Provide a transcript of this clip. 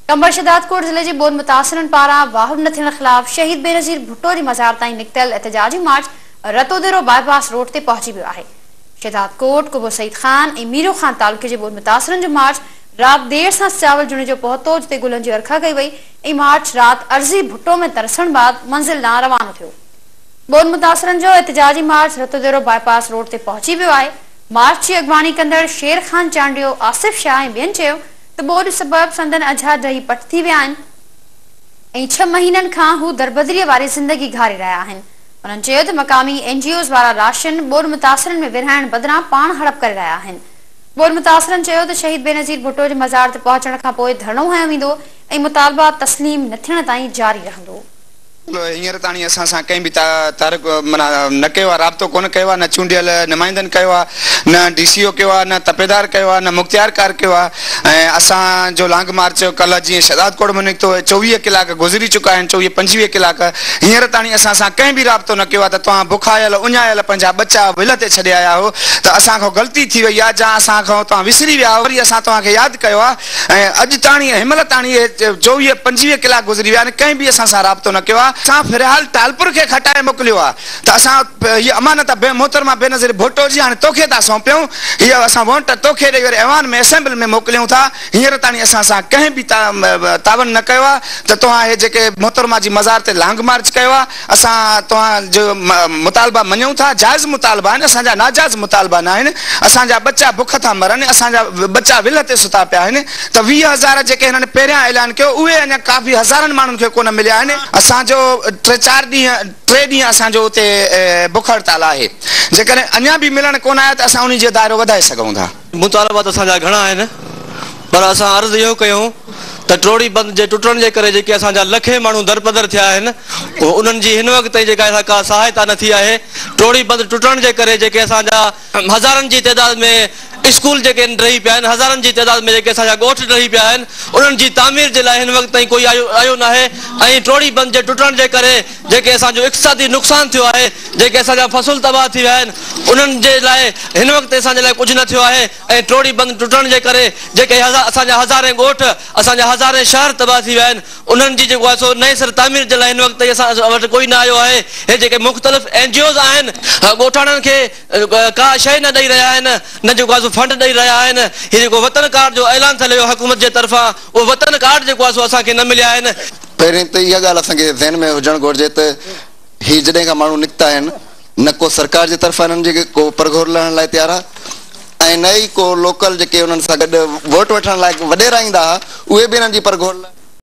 कंबर शहदादकोट जिले के बोध मुतासिरन पारा वाहन न थियण खिलाफ शहीद बेनज़ीर भुट्टो की मज़ार ताईं निकतल एहतजाजी मार्च रतोदेरो बाईपास रोड ते पहुंची वियो आहे। शहदादकोट कुबो सईद खान ऐं मीरो खान तालुके जे बोध मुतासिरन जो मार्च रात देर सां चावल जुणे जो पहुतो जिते गुलन जी अर्खा कई वई ऐं मार्च रात अर्जी भुट्टो में तरसण बाद मंजिल ॾांहुं रवानो थियो। बोध मुतासिरन जो एहतजाजी मार्च रतोदेरो बाईपास रोड ते पहुंची वियो आहे। मार्च की अगवानी कंदड़ शेर खान चांडियो, आसिफ शाह ऐं ॿियनि चयो त ॿोॾ सबब संदन अझा ढही पट थी विया आहिनि ऐं 6 महीननि खां हू दरबदरीअ वारी ज़िंदगी घारे रहिया आहिनि। उन्हनि चयो त मक़ामी NGOs वारा राशन ॿोॾ मुतासिरनि में विरहाइण बदिरां पाण हड़प करे रहिया आहिनि। ॿोॾ मुतासिरनि चयो त शहीद बेनज़ीर भुट्टो जे मज़ार ते पहुचण खां पोइ धरणो हयो वेंदो ऐं मुतालबा तस्लीम न थियण ताईं जारी रहंदो। हींअर ताणी असां सां कंहिं बि तारीख़ माना न कयो आहे, राब्तो कोन कयो आहे, न चूंडियल नुमाइंदनि कयो आहे, न DCO कयो आहे, न तपेदार कयो आहे, न मुख़्तियारकार कयो आहे। ऐं असांजो लॉन्ग मार्च कल्ह जीअं शहदादकोट में निकितो 24 कलाक गुज़री चुका आहिनि, 24-25 कलाक हींअर ताणी असां सां कंहिं बि राब्तो न कयो आहे त तव्हां बुखायल उञायल पंहिंजा बच्चा विल ते छॾे आया हो त असांखां ग़लती थी वई आहे, जा असांखां तव्हां विसरी विया हो, वरी असां तव्हांखे यादि कयो आहे। ऐं अॼु ताणी हिनमहिल ताणी 24-25 कलाक गुज़री विया आहिनि, कंहिं बि असां सां राब्तो न कयो आहे। असां फिलहाल टालपुर के खटाए मोकिलियो आहे त असां हीअ अमानत मोहतरमा बेनज़ीर भुट्टो जी हाणे तोखे था सौंपियूं, हीअ असां वोट तोखे ॾेई वरी ऐवान में असेंबली में मोकिलियूं था। हींअर ताणी असां सां कंहिं बि तावन न कयो आहे त तव्हां हे जेके मोहतरमा जी मज़ार ते लॉन्ग मार्च कयो आहे, असां तव्हांजो मुतालबा मञूं था, जाइज़ मुतालबा आहिनि, असांजा नाजाइज़ मुतालबा न आहिनि। असांजा बच्चा बुख था मरनि, असांजा बच्चा विल ते सुता पिया आहिनि त 20,000 जेके हिननि पहिरियां ऐलान कयो उहे अञा काफ़ी हज़ारनि माण्हुनि खे कोन मिलिया आहिनि। असांजो 3 ॾींहं असांजो उते बुख हड़ताल आहे, जेकॾहिं अञा बि मिलण कोन आया त असां उन जो दायरो वधाए सघूं था। मुतालबा त असांजा घणा आहिनि, पर असां अर्ज़ु इहो कयूं त ट्रोड़ी बंदि जे टुटण जे करे जेके असांजा लखे माण्हू दरपदर थिया आहिनि उन्हनि जी हिन वक़्त ताईं जेका का सहायता न थी आहे। ट्रोड़ी बंदि टुटण जे करे जेके असांजा हज़ारनि जी तइदाद में स्कूल जेके रही पिया आहिनि, हज़ारनि जी तइदाद में जेके असांजा ॻोठ रही पिया आहिनि, उन्हनि जी तामीर जे लाइ हिन वक़्त ताईं कोई आयो न आहे। ऐं ट्रोड़ी बंदि जे टुटण जे करे जेके असांजो इक़्तिसादी नुक़सानु थियो आहे, जेके असांजा फ़सुल तबाह थी विया आहिनि, उन्हनि जे लाइ हिन वक़्तु असांजे लाइ कुझु न थियो आहे। ऐं ट्रोड़ी बंदि टुटण जे करे जेके असांजा हज़ारे ॻोठ, असांजा हज़ारे शहर तबाह थी विया आहिनि, उन्हनि जी जेको आहे सो नए सिर तामीर जे लाइ हिन वक़्तु ताईं असां वटि कोई न आयो आहे। हे जेके मुख़्तलिफ़ NGOs आहिनि ॻोठाणनि खे का शइ न ॾेई रहिया आहिनि, न जेको आहे सो फंड ॾेई रहिया आहिनि। हीअ जेको वतन कार्ड जो ऐलान थियल हो हुकूमत जे तरफ़ां, उहो वतन कार्ड जेको आहे सो असांखे न मिलिया आहिनि। पहिरीं त इहा ॻाल्हि असांखे ज़हन में हुजणु घुरिजे त हीअ जॾहिं खां माण्हू निकिता आहिनि, न को सरकार जे तरफ़ां हिननि जे को परघोर लहण लाइ तयारु आहे ऐं न ई को लोकल जेके उन्हनि सां गॾु वोट वठण लाइ वॾेरा ईंदा हुआ उहे बि हिननि जी परघोर